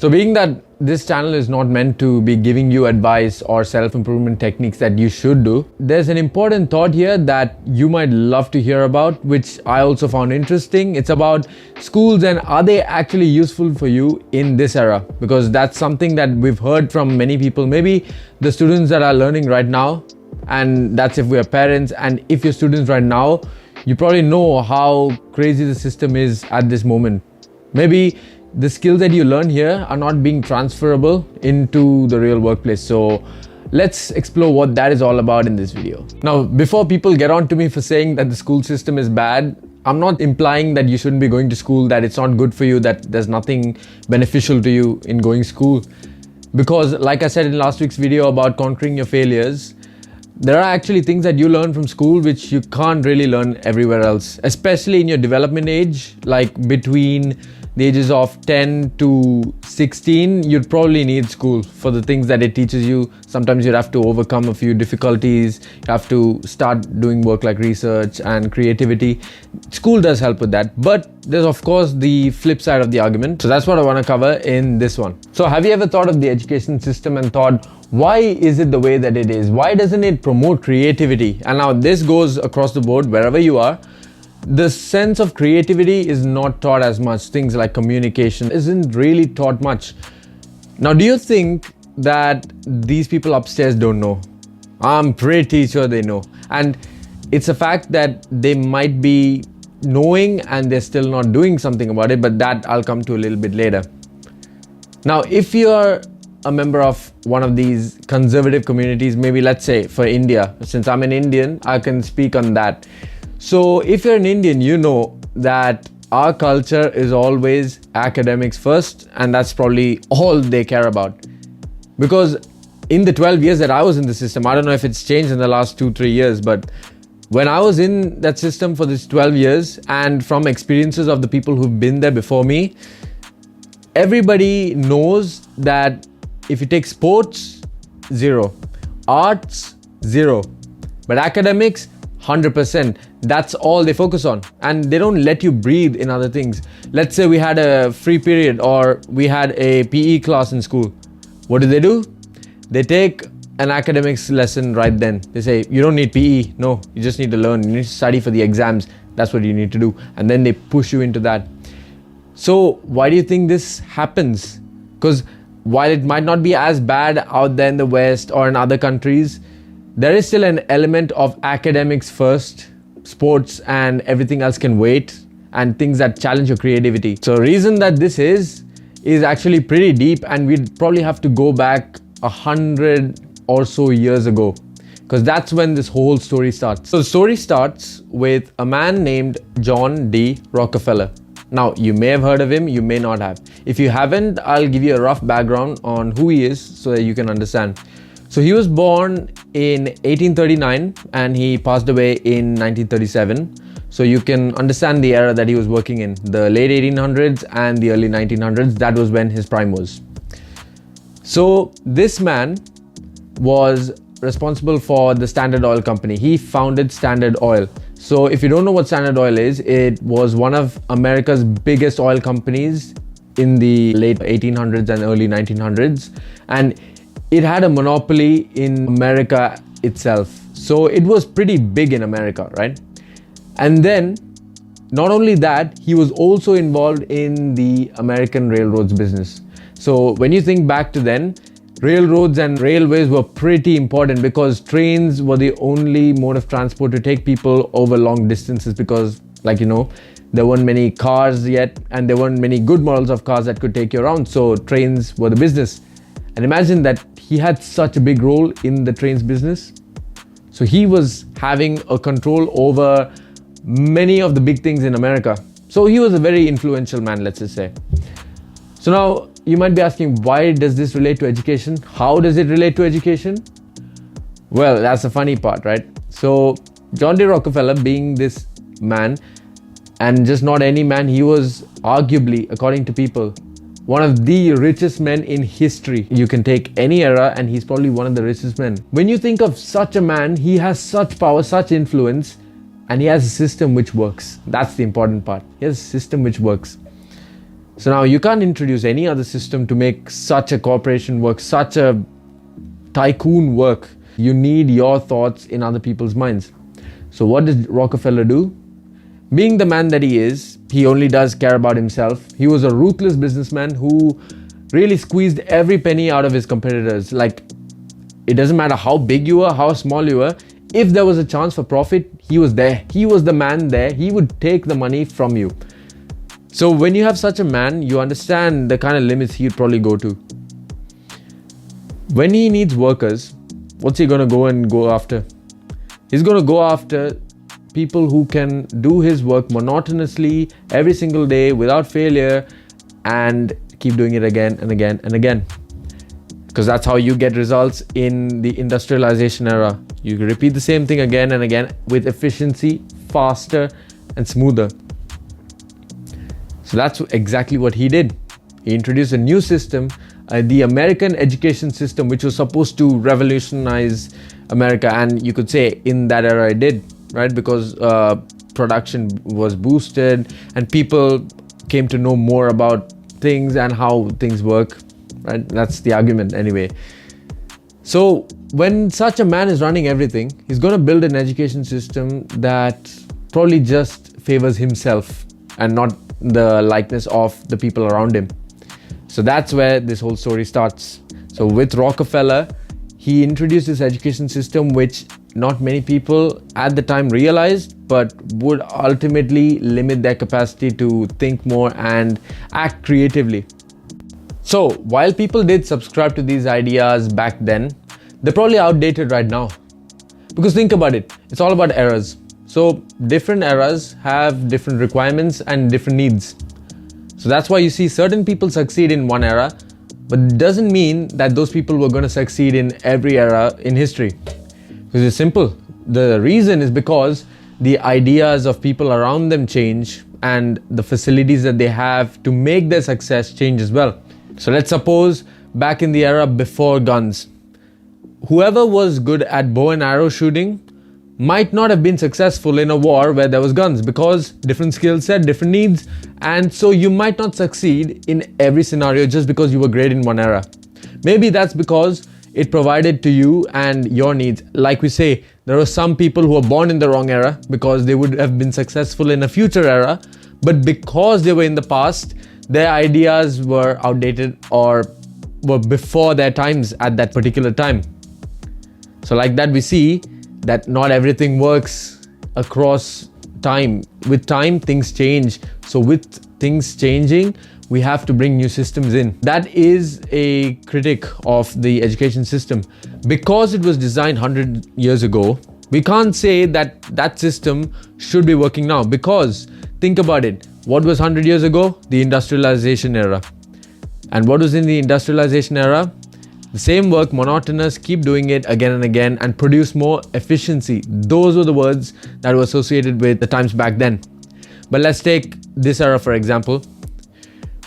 So being that this channel is not meant to be giving you advice or self-improvement techniques that you should do, there's an important thought here that you might love to hear about, which I also found interesting. It's about schools and are they actually useful for you in this era? Because that's something that we've heard from many people, maybe the students that are learning right now, and that's if we are parents, and if you're students right now, you probably know how crazy the system is at this moment. Maybe the skills that you learn here are not being transferable into the real workplace. So let's explore what that is all about in this video. Now, before people get on to me for saying that the school system is bad, I'm not implying that you shouldn't be going to school, that it's not good for you, that there's nothing beneficial to you in going to school. Because like I said in last week's video about conquering your failures, there are actually things that you learn from school which you can't really learn everywhere else, especially in your development age, like between the ages of 10 to 16, you'd probably need school for the things that it teaches you. Sometimes you'd have to overcome a few difficulties. You have to start doing work like research and creativity. School does help with that, but there's of course the flip side of the argument. So that's what I want to cover in this one. So have you ever thought of the education system and thought, why is it the way that it is? Why doesn't it promote creativity? And now this goes across the board wherever you are. The sense of creativity is not taught as much. Things like communication isn't really taught much. Now, do you think that these people upstairs don't know? I'm pretty sure they know. And it's a fact that they might be knowing and they're still not doing something about it, but that I'll come to a little bit later. Now, if you're a member of one of these conservative communities, maybe let's say for India, since I'm an Indian, I can speak on that. So if you're an Indian, you know that our culture is always academics first, and that's probably all they care about. Because in the 12 years that I was in the system, I don't know if it's changed in the last 2-3 years, but when I was in that system for this 12 years and from experiences of the people who've been there before me, everybody knows that if you take sports, 0, arts, 0, but academics, 100%. That's all they focus on, and they don't let you breathe in other things. Let's say we had a free period or we had a PE class in school. What do? They take an academics lesson right then. They say, you don't need PE. No, you just need to learn. You need to study for the exams. That's what you need to do. And then they push you into that. So why do you think this happens? Because while it might not be as bad out there in the West or in other countries, there is still an element of academics first, sports and everything else can wait, and things that challenge your creativity. So the reason that this is actually pretty deep, and we'd probably have to go back 100 or so years ago, because that's when this whole story starts. So the story starts with a man named John D. Rockefeller. Now, you may have heard of him, you may not have. If you haven't, I'll give you a rough background on who he is so that you can understand. So he was born in 1839 and he passed away in 1937. So you can understand the era that he was working in, the late 1800s and the early 1900s. That was when his prime was. So this man was responsible for the Standard Oil Company. He founded Standard Oil. So if you don't know what Standard Oil is, it was one of America's biggest oil companies in the late 1800s and early 1900s. And it had a monopoly in America itself. So it was pretty big in America, right? And then, not only that, he was also involved in the American railroads business. So when you think back to then, railroads and railways were pretty important because trains were the only mode of transport to take people over long distances, because, like you know, there weren't many cars yet and there weren't many good models of cars that could take you around. So trains were the business. And imagine that he had such a big role in the trains business. So he was having a control over many of the big things in America. So he was a very influential man, let's just say. So now you might be asking, why does this relate to education? How does it relate to education? Well, that's the funny part, right? So John D. Rockefeller, being this man, and just not any man, he was arguably, according to people, one of the richest men in history. You can take any era and he's probably one of the richest men. When you think of such a man, he has such power, such influence, and he has a system which works. That's the important part. He has a system which works. So now you can't introduce any other system to make such a corporation work, such a tycoon work. You need your thoughts in other people's minds. So what did Rockefeller do? Being the man that he is, he only does care about himself. He was a ruthless businessman who really squeezed every penny out of his competitors. Like, it doesn't matter how big you were, how small you were, if there was a chance for profit, he was there. He was the man there. He would take the money from you. So when you have such a man, you understand the kind of limits he'd probably go to. When he needs workers, what's he gonna go after? He's gonna go after people who can do his work monotonously every single day without failure and keep doing it again and again and again. Because that's how you get results in the industrialization era. You repeat the same thing again and again with efficiency, faster and smoother. So that's exactly what he did. He introduced a new system, the American education system, which was supposed to revolutionize America. And you could say in that era it did, right? Because production was boosted and people came to know more about things and how things work, right? That's the argument anyway. So when such a man is running everything, he's going to build an education system that probably just favors himself and not the likeness of the people around him. So that's where this whole story starts. So with Rockefeller, he introduced this education system which not many people at the time realized, but would ultimately limit their capacity to think more and act creatively. So while people did subscribe to these ideas back then, they're probably outdated right now. Because think about it, it's all about eras. So different eras have different requirements and different needs. So that's why you see certain people succeed in one era, but it doesn't mean that those people were going to succeed in every era in history. Because it's simple. The reason is because the ideas of people around them change and the facilities that they have to make their success change as well. So let's suppose back in the era before guns, whoever was good at bow and arrow shooting might not have been successful in a war where there was guns, because different skill set, different needs, and so you might not succeed in every scenario just because you were great in one era. Maybe that's because it provided to you and your needs. Like we say, there are some people who were born in the wrong era because they would have been successful in a future era, but because they were in the past, their ideas were outdated or were before their times at that particular time. So like that, we see that not everything works across time. With time, things change. So with things changing, we have to bring new systems in. That is a critic of the education system. Because it was designed 100 years ago, we can't say that that system should be working now. Because think about it, what was 100 years ago? The industrialization era. And what was in the industrialization era? The same work, monotonous, keep doing it again and again and produce more efficiency. Those were the words that were associated with the times back then. But let's take this era for example.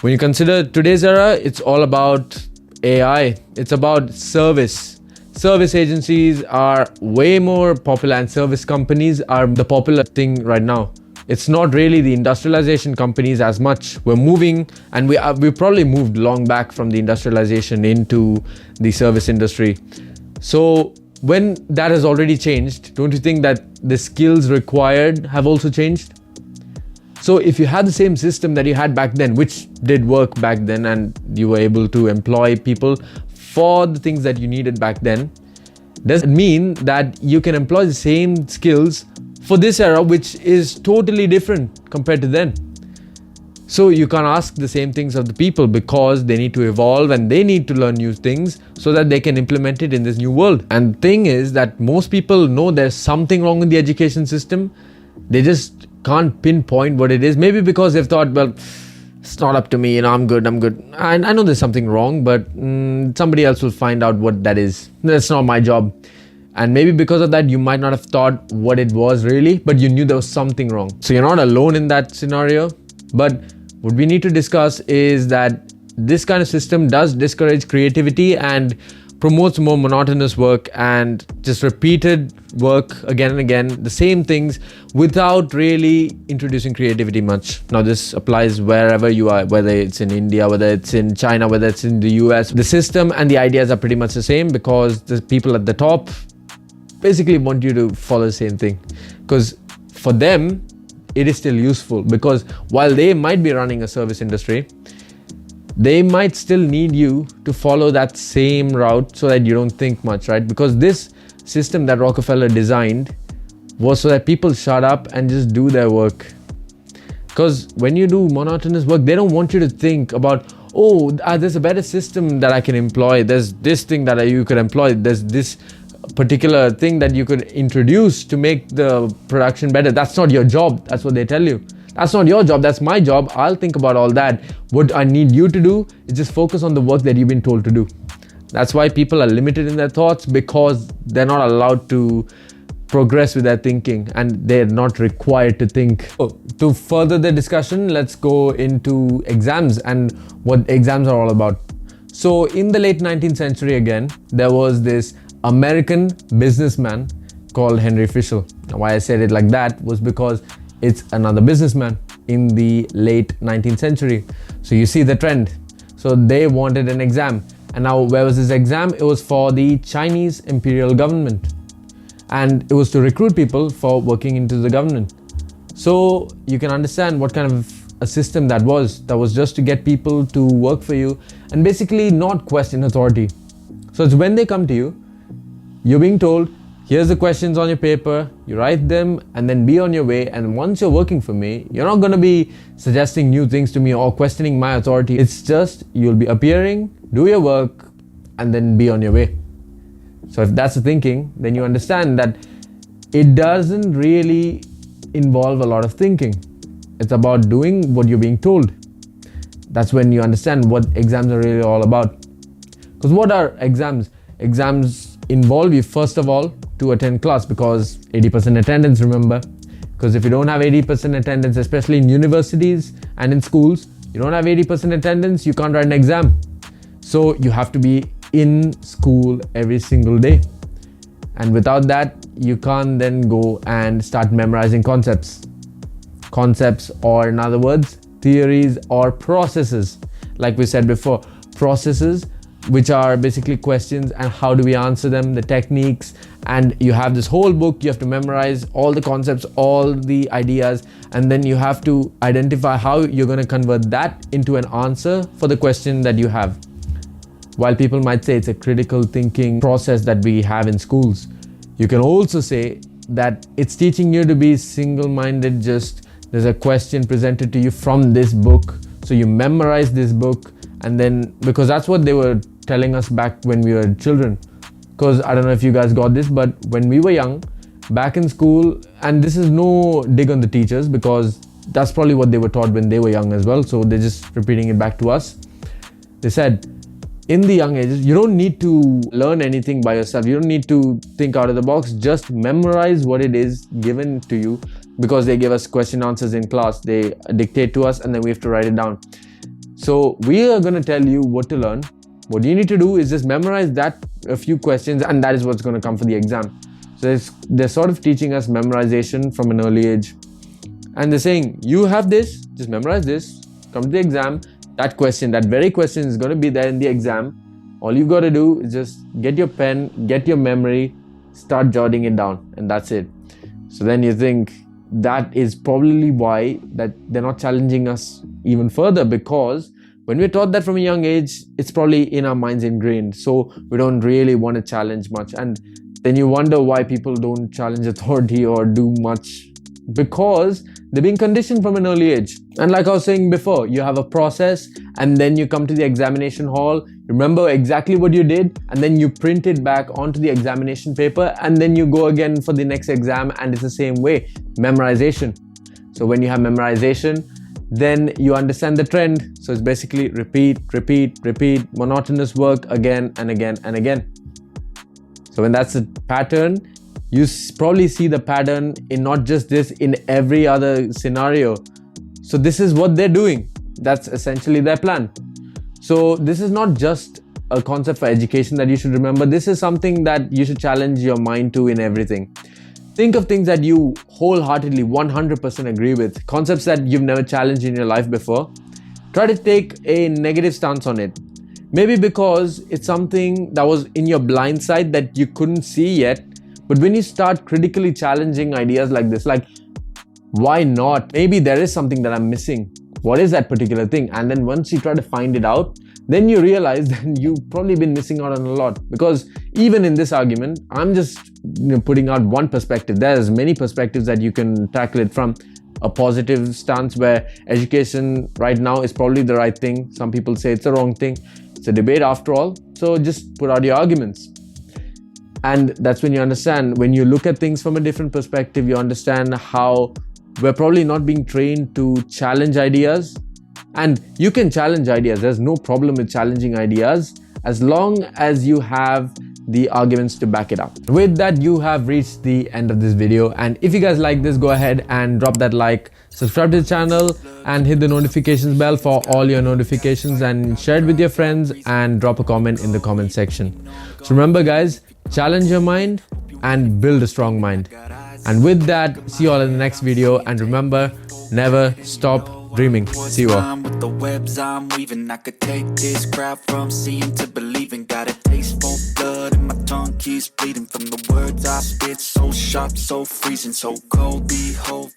When you consider today's era, it's all about AI. It's about service. Service agencies are way more popular and service companies are the popular thing right now. It's not really the industrialization companies as much. We're moving, and we probably moved long back from the industrialization into the service industry. So when that has already changed, don't you think that the skills required have also changed? So if you had the same system that you had back then, which did work back then, and you were able to employ people for the things that you needed back then, does it mean that you can employ the same skills for this era, which is totally different compared to then? So you can't ask the same things of the people because they need to evolve and they need to learn new things so that they can implement it in this new world. And the thing is that most people know there's something wrong with the education system. They just can't pinpoint what it is. Maybe because they've thought, well, it's not up to me, I'm good. I know there's something wrong, but somebody else will find out what that is. That's not my job. And maybe because of that, you might not have thought what it was really, but you knew there was something wrong. So you're not alone in that scenario. But what we need to discuss is that this kind of system does discourage creativity, and promotes more monotonous work and just repeated work again and again, the same things, without really introducing creativity much. Now this applies wherever you are, whether it's in India, whether it's in China, whether it's in the US. The system and the ideas are pretty much the same, because the people at the top basically want you to follow the same thing, because for them it is still useful. Because while they might be running a service industry, they might still need you to follow that same route so that you don't think much, right? Because this system that Rockefeller designed was so that people shut up and just do their work. Because when you do monotonous work, they don't want you to think about, oh, there's a better system that I can employ. There's this thing that you could employ. There's this particular thing that you could introduce to make the production better. That's not your job. That's what they tell you. That's not your job, that's my job. I'll think about all that. What I need you to do is just focus on the work that you've been told to do. That's why people are limited in their thoughts, because they're not allowed to progress with their thinking, and they're not required to think. To further the discussion, let's go into exams and what exams are all about. So in the late 19th century again, there was this American businessman called Henry Fischel. Now, why I said it like that was because it's another businessman in the late 19th century. So you see the trend. So they wanted an exam. And now where was this exam? It was for the Chinese imperial government. And it was to recruit people for working into the government. So you can understand what kind of a system that was. That was just to get people to work for you and basically not question authority. So it's when they come to you, you're being told, here's the questions on your paper, you write them and then be on your way. And once you're working for me, you're not going to be suggesting new things to me or questioning my authority. It's just you'll be appearing, do your work, and then be on your way. So if that's the thinking, then you understand that it doesn't really involve a lot of thinking. It's about doing what you're being told. That's when you understand what exams are really all about. Because what are exams? Exams involve you, first of all, to attend class, because 80% attendance, remember. Because if you don't have 80% attendance, especially in universities and in schools, you don't have 80% attendance, you can't write an exam. So you have to be in school every single day. And without that, you can't then go and start memorizing concepts. Concepts, or in other words, theories or processes. Like we said before, processes, which are basically questions and how do we answer them, the techniques. And you have this whole book, you have to memorize all the concepts, all the ideas, and then you have to identify how you're going to convert that into an answer for the question that you have. While people might say it's a critical thinking process that we have in schools, you can also say that it's teaching you to be single-minded. Just there's a question presented to you from this book, so you memorize this book, and then, because that's what they were telling us back when we were children. Because I don't know if you guys got this, but when we were young, back in school, and this is no dig on the teachers, because that's probably what they were taught when they were young as well, so they're just repeating it back to us. They said, in the young ages, you don't need to learn anything by yourself. You don't need to think out of the box. Just memorize what it is given to you, because they give us question answers in class. They dictate to us and then we have to write it down. So we are going to tell you what to learn. What you need to do is just memorize that a few questions, and that is what's going to come for the exam. So they're sort of teaching us memorization from an early age. And they're saying, you have this, just memorize this, come to the exam. That question, that very question is going to be there in the exam. All you've got to do is just get your pen, get your memory, start jotting it down, and that's it. So then you think that is probably why that they're not challenging us even further, because when we're taught that from a young age, it's probably in our minds ingrained. So we don't really want to challenge much. And then you wonder why people don't challenge authority or do much, because they're being conditioned from an early age. And like I was saying before, you have a process, and then you come to the examination hall, remember exactly what you did, and then you print it back onto the examination paper, and then you go again for the next exam, and it's the same way. Memorization. So when you have memorization, then you understand the trend. So it's basically repeat, monotonous work again and again and again. So when that's a pattern, you probably see the pattern in not just this, in every other scenario. So this is what they're doing. That's essentially their plan. So this is not just a concept for education that you should remember. This is something that you should challenge your mind to in everything. Think of things that you wholeheartedly 100% agree with, concepts that you've never challenged in your life before. Try to take a negative stance on it. Maybe because it's something that was in your blind side that you couldn't see yet. But when you start critically challenging ideas like this, like, why not? Maybe there is something that I'm missing. What is that particular thing? And then once you try to find it out, then you realize that you've probably been missing out on a lot. Because even in this argument, I'm just putting out one perspective. There's many perspectives that you can tackle it from. A positive stance where education right now is probably the right thing. Some people say it's the wrong thing. It's a debate after all. So just put out your arguments. And that's when you understand, when you look at things from a different perspective, you understand how we're probably not being trained to challenge ideas. And you can challenge ideas. There's no problem with challenging ideas as long as you have the arguments to back it up. With that, you have reached the end of this video. And if you guys like this, go ahead and drop that like, subscribe to the channel, and hit the notifications bell for all your notifications, and share it with your friends, and drop a comment in the comment section. So remember guys, challenge your mind and build a strong mind. And with that, see you all in the next video. And remember, never stop dreaming. See you all. With the webs I'm weaving, I could take this crowd from seeing to believing. Got a taste for blood and my tongue keeps bleeding from the words I spit. So sharp, so freezing, so cold. Behold